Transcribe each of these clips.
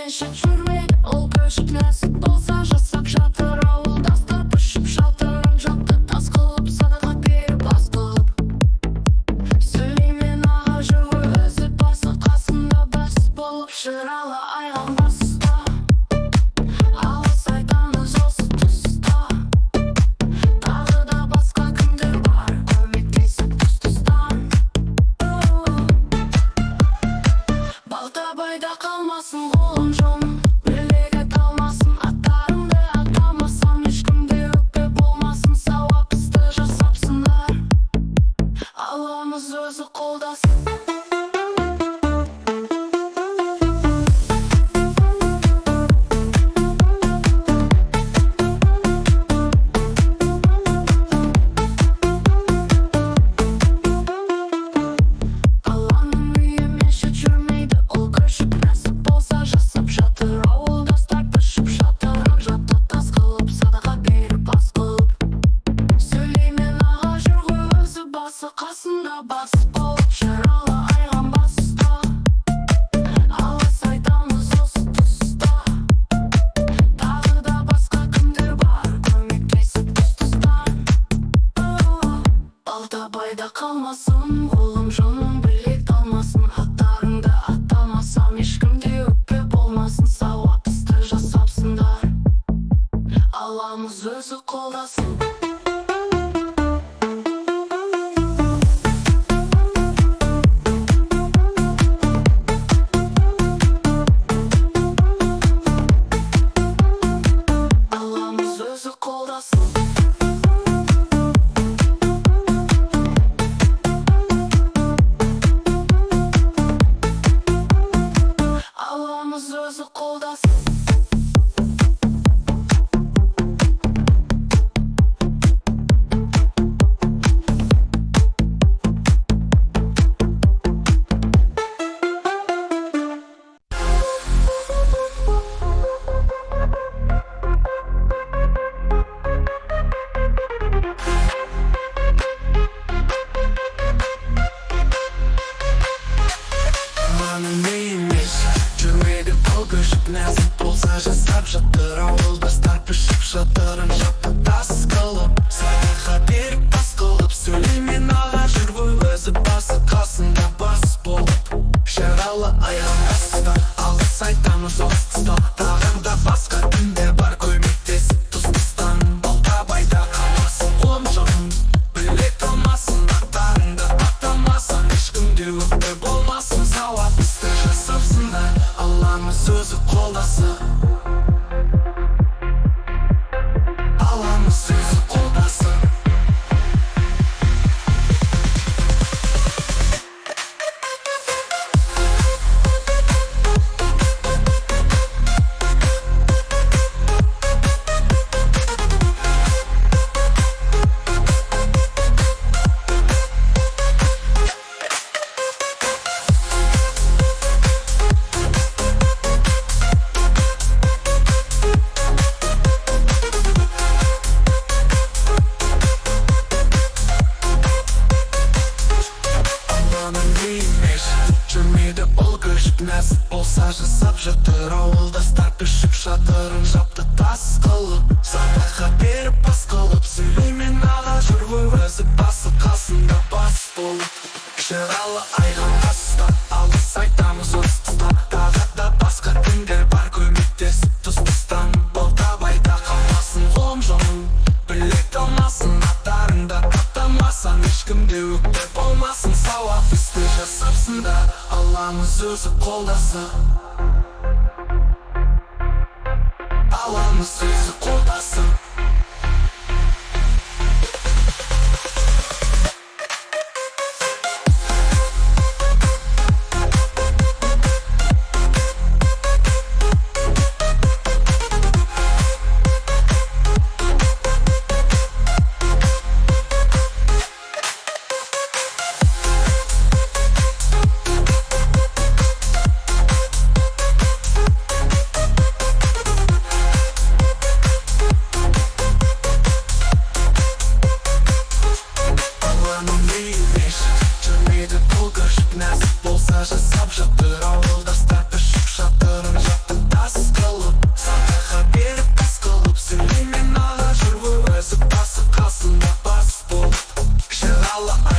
емеші жүрмейді ол көшіп нәсіп болса жасап жатыр ауылдастар пішіп шатырын жапты тас қылып садаға беріп ас қылып Сүлеймен аға жүр өзі басы қасында бас болып шыралы айған баста алыс айтамыз осы тұста тағы да басқа кімдер бар көмектесіп тұс-тұстан Балтабайда қалмасын қолың жон білегі талмасын аттарыңды атамасам ешкімде өкпе болмасын сауап істі жасапсыңдар Алламыз өзі қолдасын Алланың үйі мешіт жүрмейді ол көшіп нәсіп болса жасап жатыр ауылдастар пішіп шатырын жапты тас қылып садаға беріп ас қылып Сүлеймен аға жүр ғой өзі басы қасында бас болып шыралы айған баста алыс айтамыз осы тұста тағы да басқа кімдер бар көмектесіп тұс-тұстан Балтабайда қалмасын қолың жоның білек талмасын аттарыңды атамасам ешкімде өкпе болмасын сауап істі жасапсыңдар Алламыз өзі қолдасын Алламыз өзі қолдасын Алламыз өзі қолдасын Алланың үйі емес жүрмейді ол көшіп нәсіп болса жасап жатыр ауылдастар пішіп шатырын жапты тас қылып садаға беріп ас қылып Сүлеймен аға жүр ғой өзі басы қасында бас болып шыралы айған баста алыс айтамыз осы тұста тағы да басқа кімдер бар көмектесіп тұс-тұстан Балтабайда қалмасын қолың жоның білек талмасын аттарыңды атамасам ешкімде өкпе болмасын сауап істі жасапсыңдар Алламыз өзі қолдасын Алламыз өзі қолдасын Алланың үйі емес жүрмейді ол көшіп нәсіп болса жасап жатыр ауылдастар пішіп шатырын жапты тас қылып садаға беріп ас қылып Сүлеймен аға жүр ғой өзі басы қасында бас болып шыралы айған баста алыс айтамыз осы тұста тағы да басқа кімдер бар көмектесіп тұс-тұстан Балтабайда қалмасын қолың жоның білек талмасын аттарыңды атамасам ешкімде өкпе болмасын сауап істі жасапсыңдар Алламыз өзі қолдасын Алламыз өзі қолдасын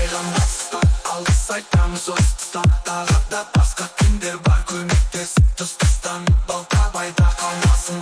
Қиғандастар алғыс айтамыз остан тағы да басқа күндер бар көмектесіп тұстастан балтабайда қалмасын